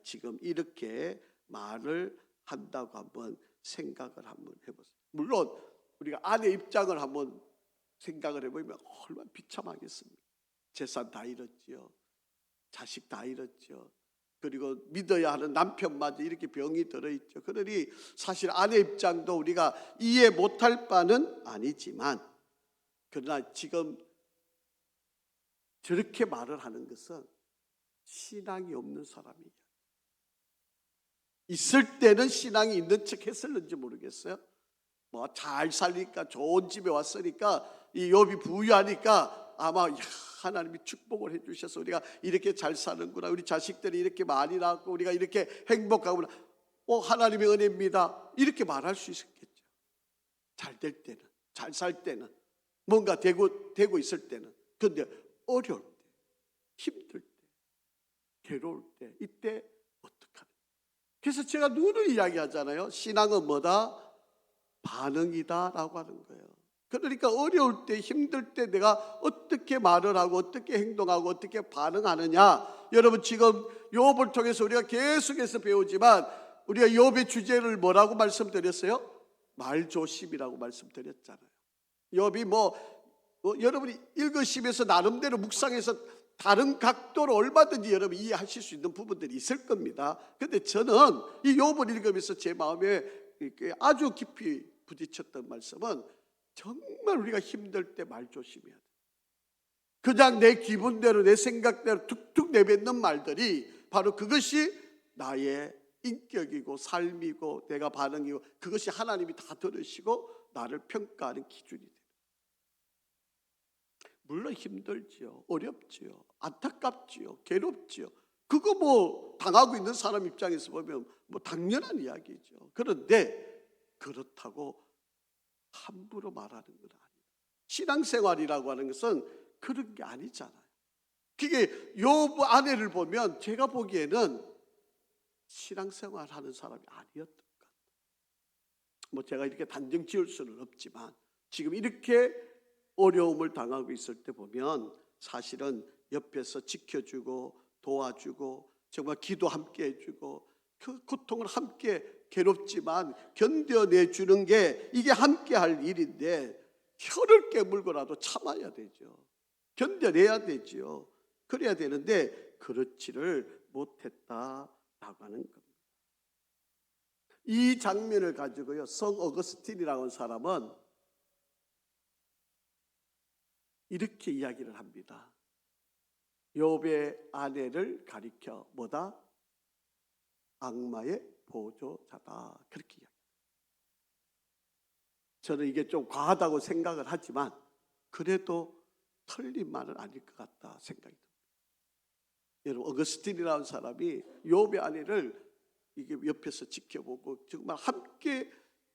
Speaker 1: 지금 이렇게 말을 한다고 한번 생각을 한번 해보세요. 물론 우리가 아내 입장을 한번 생각을 해보면 얼마나 비참하겠습니까. 재산 다 잃었죠. 자식 다 잃었죠. 그리고 믿어야 하는 남편마저 이렇게 병이 들어있죠. 그러니 사실 아내 입장도 우리가 이해 못할 바는 아니지만 그러나 지금 저렇게 말을 하는 것은 신앙이 없는 사람이에요. 있을 때는 신앙이 있는 척 했을는지 모르겠어요. 뭐 잘 살니까 좋은 집에 왔으니까 이 욥이 부유하니까 아마 하나님이 축복을 해주셔서 우리가 이렇게 잘 사는구나, 우리 자식들이 이렇게 많이 낳고 우리가 이렇게 행복하구나, 하나님의 은혜입니다, 이렇게 말할 수 있었겠죠. 잘 될 때는, 잘 살 때는, 뭔가 되고 있을 때는. 그런데 어려울 때, 힘들 때, 괴로울 때, 이때 어떡하나. 그래서 제가 늘 이야기하잖아요. 신앙은 뭐다? 반응이다 라고 하는 거예요. 그러니까 어려울 때, 힘들 때 내가 어떻게 말을 하고 어떻게 행동하고 어떻게 반응하느냐. 여러분 지금 욥을 통해서 우리가 계속해서 배우지만 우리가 욥의 주제를 뭐라고 말씀드렸어요? 말조심이라고 말씀드렸잖아요. 욥이 여러분이 읽으시면서 나름대로 묵상해서 다른 각도로 얼마든지 여러분 이해하실 수 있는 부분들이 있을 겁니다. 그런데 저는 이 욥을 읽으면서 제 마음에 아주 깊이 부딪혔던 말씀은 정말 우리가 힘들 때 말 조심해야 돼. 그냥 내 기분대로 내 생각대로 툭툭 내뱉는 말들이 바로 그것이 나의 인격이고 삶이고 내가 반응이고 그것이 하나님이 다 들으시고 나를 평가하는 기준이 돼요. 물론 힘들지요, 어렵지요, 안타깝지요, 괴롭지요. 그거 뭐 당하고 있는 사람 입장에서 보면 뭐 당연한 이야기죠. 그런데 그렇다고 함부로 말하는 건 아니에요. 신앙생활이라고 하는 것은 그런 게 아니잖아요. 그게 욥 아내를 보면 제가 보기에는 신앙생활 하는 사람이 아니었던 것 같아요. 뭐 제가 이렇게 단정 지을 수는 없지만 지금 이렇게 어려움을 당하고 있을 때 보면 사실은 옆에서 지켜주고 도와주고 정말 기도 함께 해주고 그 고통을 함께 괴롭지만 견뎌내주는 게 이게 함께 할 일인데 혀를 깨물고라도 참아야 되죠. 견뎌내야 되죠. 그래야 되는데 그렇지를 못했다라고 하는 겁니다. 이 장면을 가지고요, 성 어거스틴이라고 하는 사람은 이렇게 이야기를 합니다. 욥의 아내를 가리켜 뭐다? 악마의 보조자다. 그렇게 이야기합니다. 저는 이게 좀 과하다고 생각을 하지만 그래도 틀린 말은 아닐 것 같다 생각이 듭니다. 여러분, 어거스틴이라는 사람이 욥의 아내를 이게 옆에서 지켜보고 정말 함께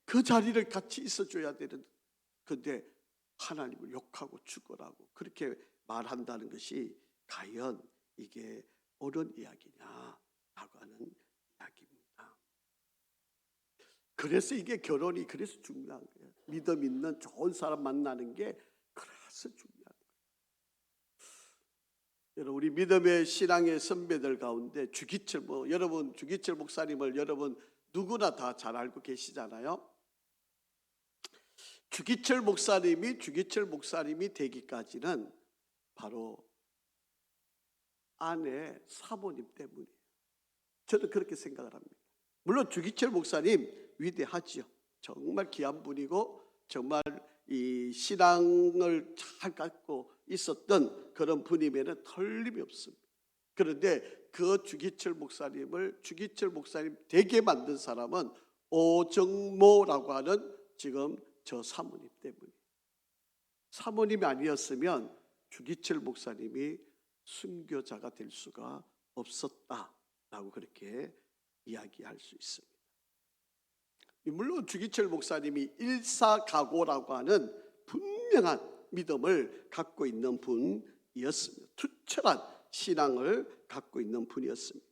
Speaker 1: 그 자리를 같이 있어줘야 되는, 근데 하나님을 욕하고 죽으라고 그렇게 말한다는 것이 과연 이게 옳은 이야기냐라고 하는 이야기입니다. 그래서 이게 결혼이 그래서 중요한 거예요. 믿음 있는 좋은 사람 만나는 게 그래서 중요한 거예요. 여러분, 우리 믿음의 신앙의 선배들 가운데 여러분 주기철 목사님을 여러분 누구나 다 잘 알고 계시잖아요. 주기철 목사님이 되기까지는 바로 아내 사모님 때문이에요. 저는 그렇게 생각을 합니다. 물론 주기철 목사님 위대하지요. 정말 귀한 분이고 정말 이 신앙을 잘 갖고 있었던 그런 분임에는 틀림이 없습니다. 그런데 그 주기철 목사님 되게 만든 사람은 오정모라고 하는 지금 저 사모님 때문에, 사모님이 아니었으면 주기철 목사님이 순교자가 될 수가 없었다라고 그렇게 이야기할 수 있습니다. 물론 주기철 목사님이 일사각오라고 하는 분명한 믿음을 갖고 있는 분이었습니다. 투철한 신앙을 갖고 있는 분이었습니다.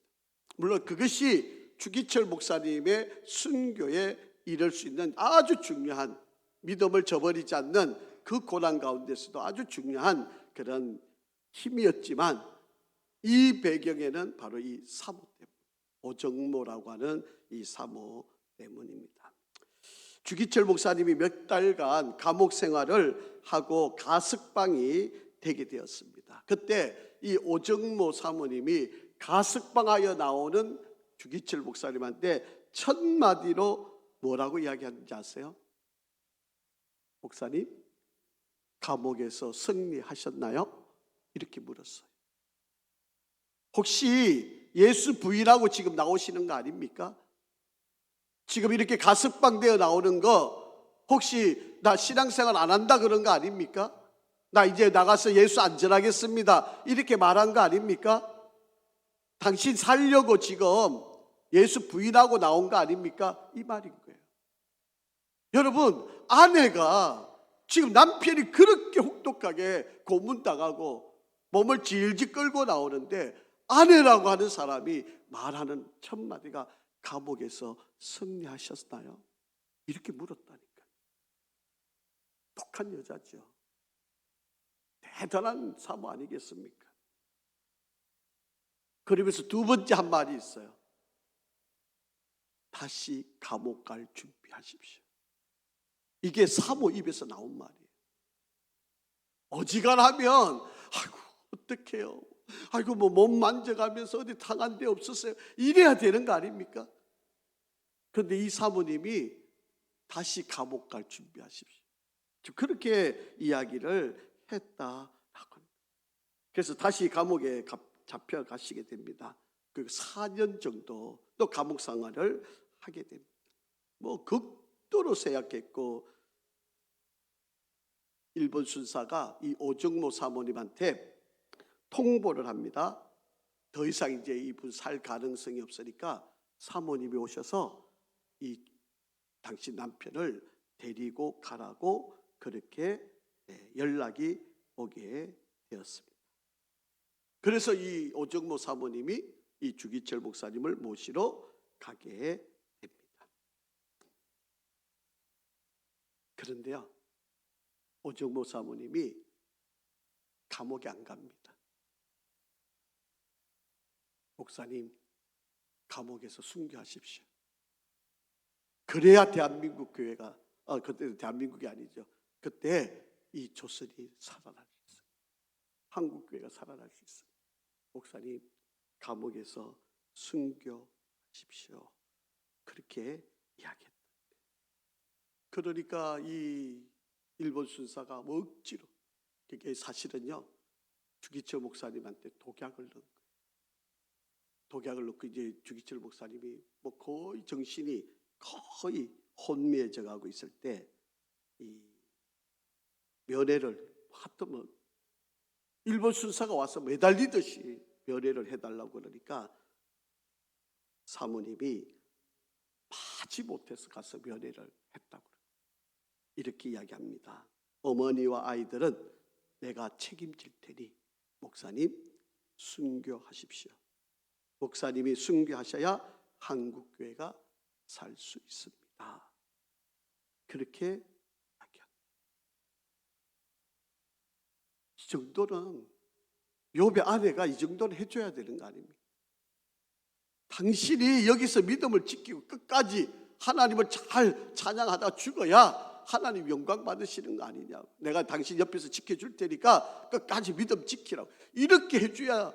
Speaker 1: 물론 그것이 주기철 목사님의 순교에 이를 수 있는 아주 중요한, 믿음을 저버리지 않는 그 고난 가운데서도 아주 중요한 그런 힘이었지만 이 배경에는 바로 이 사모 때문, 오정모라고 하는 이 사모 때문입니다. 주기철 목사님이 몇 달간 감옥 생활을 하고 가석방이 되게 되었습니다. 그때 이 오정모 사모님이 가석방하여 나오는 주기철 목사님한테 첫 마디로 뭐라고 이야기하는지 아세요? 목사님, 감옥에서 승리하셨나요? 이렇게 물었어요. 혹시 예수 부인하고 지금 나오시는 거 아닙니까? 지금 이렇게 가석방되어 나오는 거 혹시 나 신앙생활 안 한다 그런 거 아닙니까? 나 이제 나가서 예수 안 전하겠습니다 이렇게 말한 거 아닙니까? 당신 살려고 지금 예수 부인하고 나온 거 아닙니까? 이 말인 거예요. 여러분, 아내가 지금 남편이 그렇게 혹독하게 고문당하고 몸을 질질 끌고 나오는데 아내라고 하는 사람이 말하는 첫 마디가 감옥에서 승리하셨나요? 이렇게 물었다니까. 독한 여자죠. 대단한 사모 아니겠습니까? 그러면서 두 번째 한 말이 있어요. 다시 감옥 갈 준비하십시오. 이게 사모 입에서 나온 말이에요. 어지간하면 아이고 어떡해요, 아이고 뭐 몸 만져가면서 어디 당한 데 없었어요, 이래야 되는 거 아닙니까? 그런데 이 사모님이 다시 감옥 갈 준비하십시오, 그렇게 이야기를 했다라고 합니다. 그래서 다시 감옥에 잡혀가시게 됩니다. 그 4년 정도 또 감옥 생활을 하게 됩니다. 뭐 극도로 쇠약했고 일본 순사가 이 오정모 사모님한테 통보를 합니다. 더 이상 이제 이분 살 가능성이 없으니까 사모님이 오셔서 이 당신 남편을 데리고 가라고 그렇게 연락이 오게 되었습니다. 그래서 이 오정모 사모님이 이 주기철 목사님을 모시러 가게 됩니다. 그런데요, 오정모 사모님이 감옥에 안 갑니다. 목사님, 감옥에서 순교하십시오. 그래야 대한민국 교회가 그때 대한민국이 아니죠. 그때 이 조선이 살아날 수 있어요. 한국 교회가 살아날 수 있어요. 목사님, 감옥에서 순교하십시오. 그렇게 이야기했다. 그러니까 이 일본 순사가 억지로, 그게 사실은요, 주기철 목사님한테 독약을 넣은 거예요. 독약을 넣고 이제 주기철 목사님이 뭐 거의 정신이 거의 혼미해져 가고 있을 때 이 면회를 하여튼 뭐 일본 순사가 와서 매달리듯이 면회를 해달라고 그러니까 사모님이 마지 못해서 가서 면회를 했다고 이렇게 이야기합니다. 어머니와 아이들은 내가 책임질 테니 목사님 순교하십시오. 목사님이 순교하셔야 한국교회가 살 수 있습니다. 그렇게 이야기합니다. 이 정도는 욥의 아내가 이 정도는 해줘야 되는 거 아닙니까? 당신이 여기서 믿음을 지키고 끝까지 하나님을 잘 찬양하다 죽어야 하나님 영광 받으시는 거 아니냐. 내가 당신 옆에서 지켜줄 테니까 끝까지 믿음 지키라고 이렇게 해줘야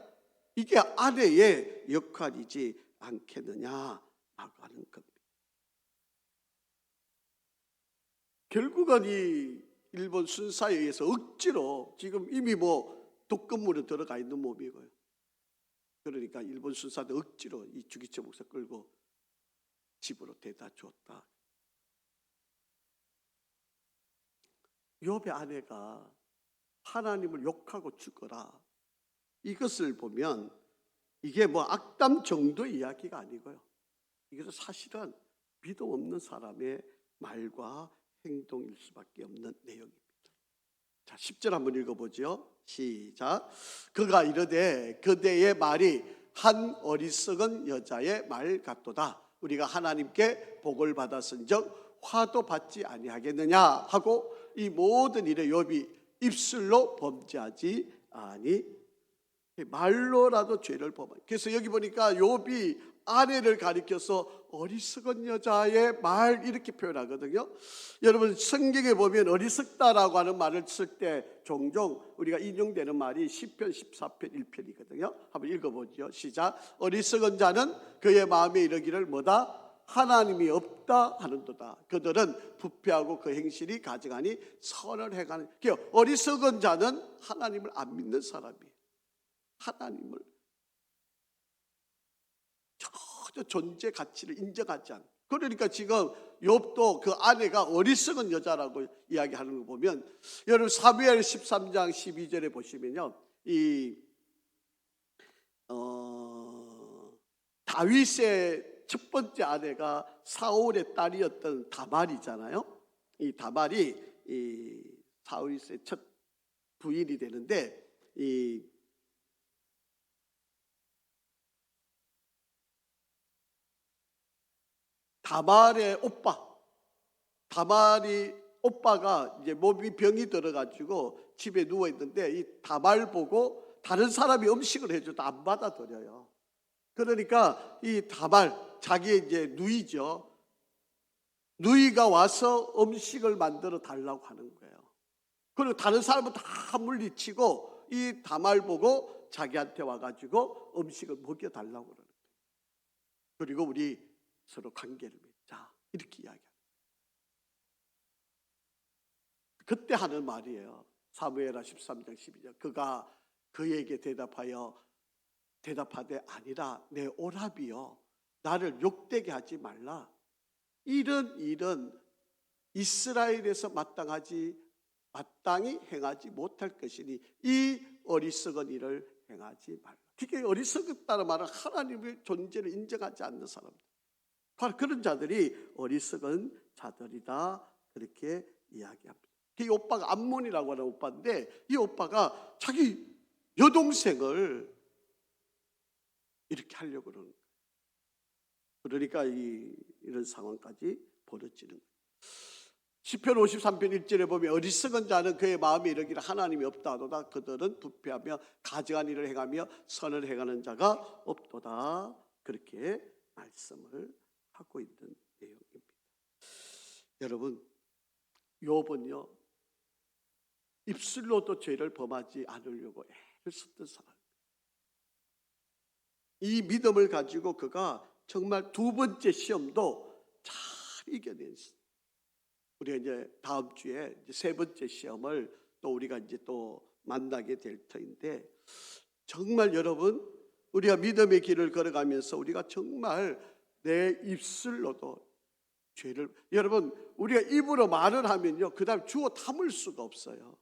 Speaker 1: 이게 아내의 역할이지 않겠느냐라고 하는 겁니다. 결국은 이 일본 순사에 의해서 억지로 지금 이미 뭐 독극물에 들어가 있는 몸이고요. 그러니까 일본 순사도 억지로 이 주기철 목사 끌고 집으로 데려다 줬다. 욥의 아내가 하나님을 욕하고 죽어라. 이것을 보면 이게 뭐 악담 정도의 이야기가 아니고요. 이것은 사실은 믿음 없는 사람의 말과 행동일 수밖에 없는 내용입니다. 자, 10절 한번 읽어보죠. 시작. 그가 이르되 그대의 말이 한 어리석은 여자의 말 같도다. 우리가 하나님께 복을 받았은즉 화도 받지 아니하겠느냐 하고 이 모든 일에 욥이 입술로 범죄하지 아니 말로라도 죄를 범하. 그래서 여기 보니까 욥이 아내를 가리켜서 어리석은 여자의 말 이렇게 표현하거든요. 여러분 성경에 보면 어리석다라고 하는 말을 쓸 때 종종 우리가 인용되는 말이 시편 14편 1편이거든요. 한번 읽어보죠. 시작. 어리석은 자는 그의 마음에 이르기를 뭐다? 하나님이 없다 하는도다. 그들은 부패하고 그 행실이 가증하니 선을 행하는. 어리석은 자는 하나님을 안 믿는 사람이에요. 하나님을 전혀 존재 가치를 인정하지 않는. 그러니까 지금 욥도 그 아내가 어리석은 여자라고 이야기하는 거 보면 여러분 사무엘 13장 12절에 보시면요, 이 다윗의 첫 번째 아내가 사울의 딸이었던 다말이잖아요. 이 다말이 이 다윗의 첫 부인이 되는데 이 다말의 오빠가 이제 몸이 병이 들어가지고 집에 누워 있는데 이 다말 보고 다른 사람이 음식을 해줘도 안 받아들여요. 그러니까 이 다말 자기의 이제 누이죠. 누이가 와서 음식을 만들어 달라고 하는 거예요. 그리고 다른 사람은 다 물리치고 이 다말 보고 자기한테 와가지고 음식을 먹여 달라고 그러는 거예요. 그리고 우리 서로 관계를 맺자 이렇게 이야기합니다. 그때 하는 말이에요. 사무엘하 13장 12절. 그가 그에게 대답하여 대답하되 아니라 내 오라비여 나를 욕되게 하지 말라. 이런 일은 이스라엘에서 마땅히 행하지 못할 것이니 이 어리석은 일을 행하지 말라. 그게 어리석었다는 말은 하나님의 존재를 인정하지 않는 사람들, 바로 그런 자들이 어리석은 자들이다, 그렇게 이야기합니다. 이 오빠가 암몬이라고 하는 오빠인데, 이 오빠가 자기 여동생을 이렇게 하려고 그러는 거예요. 그러니까 이런 상황까지 벌어지는 거예요. 시편 53편 1절에 보면 어리석은 자는 그의 마음에 이르기를 하나님이 없다 하도다. 그들은 부패하며 가증한 일을 행하며 선을 행하는 자가 없도다. 그렇게 말씀을 하고 있는 내용입니다. 여러분, 욥은요 입술로도 죄를 범하지 않으려고 애를 썼던 사람입니다. 이 믿음을 가지고 그가 정말 두 번째 시험도 잘 이겨냈어요. 우리가 이제 다음 주에 이제 세 번째 시험을 또 우리가 이제 또 만나게 될 터인데, 정말 여러분, 우리가 믿음의 길을 걸어가면서 우리가 정말 내 입술로도 죄를, 여러분 우리가 입으로 말을 하면요 그 다음 주워 담을 수가 없어요.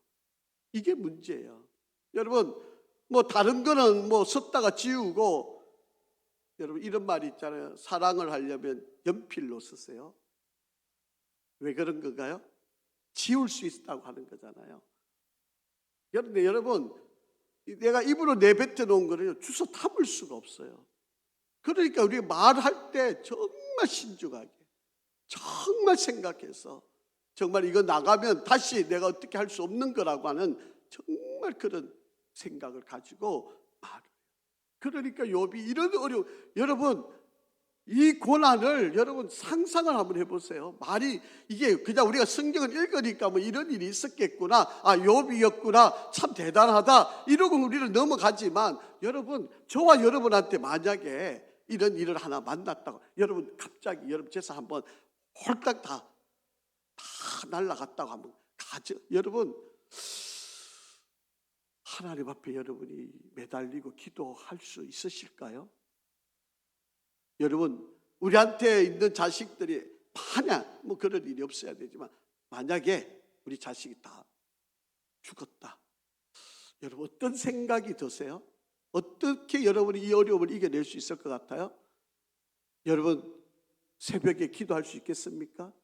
Speaker 1: 이게 문제예요. 여러분 뭐 다른 거는 뭐 썼다가 지우고, 여러분 이런 말이 있잖아요. 사랑을 하려면 연필로 쓰세요. 왜 그런 건가요? 지울 수 있다고 하는 거잖아요. 그런데 여러분 내가 입으로 내뱉어 놓은 거를 주워 담을 수가 없어요. 그러니까 우리가 말할 때 정말 신중하게, 정말 생각해서, 정말 이거 나가면 다시 내가 어떻게 할 수 없는 거라고 하는 정말 그런 생각을 가지고 말을 해요. 그러니까 욥이 이런 여러분 이 고난을 여러분 상상을 한번 해보세요. 말이 이게 그냥 우리가 성경을 읽으니까 뭐 이런 일이 있었겠구나, 욥이었구나, 참 대단하다 이러고 우리는 넘어가지만, 여러분 저와 여러분한테 만약에 이런 일을 하나 만났다고, 여러분 갑자기 여러분 재산 한번 홀딱 다 날라갔다고 하면 여러분 하나님 앞에 여러분이 매달리고 기도할 수 있으실까요? 여러분 우리한테 있는 자식들이 만약 뭐 그런 일이 없어야 되지만 만약에 우리 자식이 다 죽었다, 여러분 어떤 생각이 드세요? 어떻게 여러분이 이 어려움을 이겨낼 수 있을 것 같아요? 여러분 새벽에 기도할 수 있겠습니까?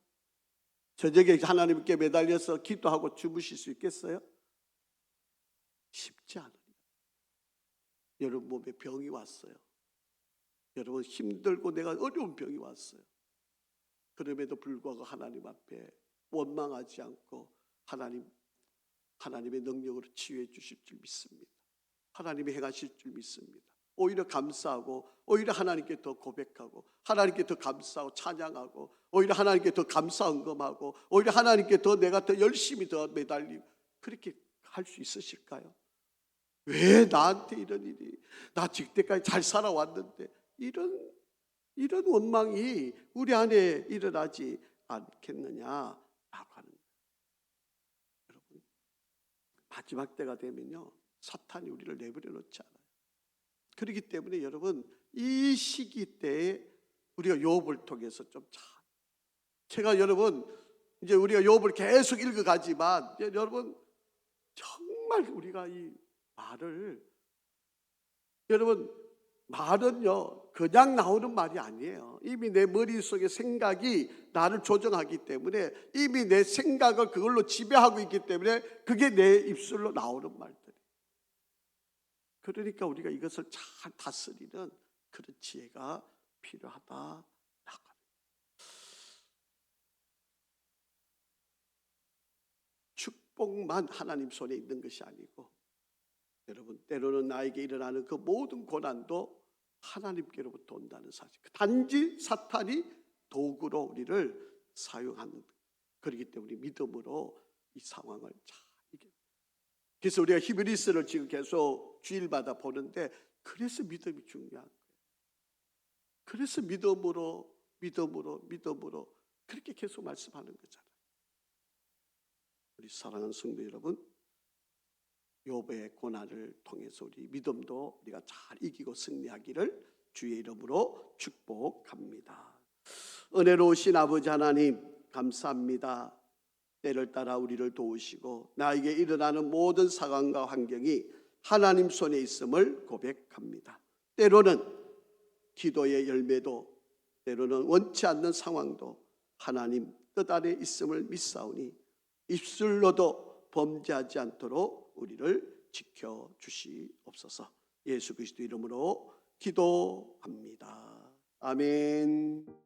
Speaker 1: 저녁에 하나님께 매달려서 기도하고 주무실 수 있겠어요? 쉽지 않아요. 여러분 몸에 병이 왔어요. 여러분 힘들고 내가 어려운 병이 왔어요. 그럼에도 불구하고 하나님 앞에 원망하지 않고 하나님의 능력으로 치유해 주실 줄 믿습니다. 하나님이 행하실 줄 믿습니다. 오히려 감사하고, 오히려 하나님께 더 고백하고, 하나님께 더 감사하고 찬양하고, 오히려 하나님께 더 감사 헌금하고, 오히려 하나님께 더 내가 더 열심히 더 매달리고, 그렇게 할 수 있으실까요? 왜 나한테 이런 일이, 나 지금까지 잘 살아왔는데 이런 원망이 우리 안에 일어나지 않겠느냐라고 하는 거예요. 여러분 마지막 때가 되면요 사탄이 우리를 내버려 놓지 않아요. 그렇기 때문에 여러분 이 시기 때에 우리가 욥을 통해서 좀 제가 여러분 이제 우리가 욥을 계속 읽어가지만 여러분 정말 우리가 이 말을, 여러분 말은요 그냥 나오는 말이 아니에요. 이미 내 머릿속에 생각이 나를 조정하기 때문에, 이미 내 생각을 그걸로 지배하고 있기 때문에 그게 내 입술로 나오는 말들이. 그러니까 우리가 이것을 잘 다스리는 그런 지혜가 필요하다. 축복만 하나님 손에 있는 것이 아니고, 여러분 때로는 나에게 일어나는 그 모든 고난도 하나님께로부터 온다는 사실, 단지 사탄이 도구로 우리를 사용하는, 그렇기 때문에 믿음으로 이 상황을 잘 이겨. 그래서 우리가 히브리서를 지금 계속 주일마다 보는데, 그래서 믿음이 중요한 거예요. 그래서 믿음으로 그렇게 계속 말씀하는 거잖아요. 우리 사랑하는 성도 여러분, 욥의 고난을 통해서 우리 믿음도 우리가 잘 이기고 승리하기를 주의 이름으로 축복합니다. 은혜로우신 아버지 하나님 감사합니다. 때를 따라 우리를 도우시고 나에게 일어나는 모든 상황과 환경이 하나님 손에 있음을 고백합니다. 때로는 기도의 열매도 때로는 원치 않는 상황도 하나님 뜻 아래 있음을 믿사오니 입술로도 범죄하지 않도록 우리를 지켜주시옵소서. 예수 그리스도 이름으로 기도합니다. 아멘.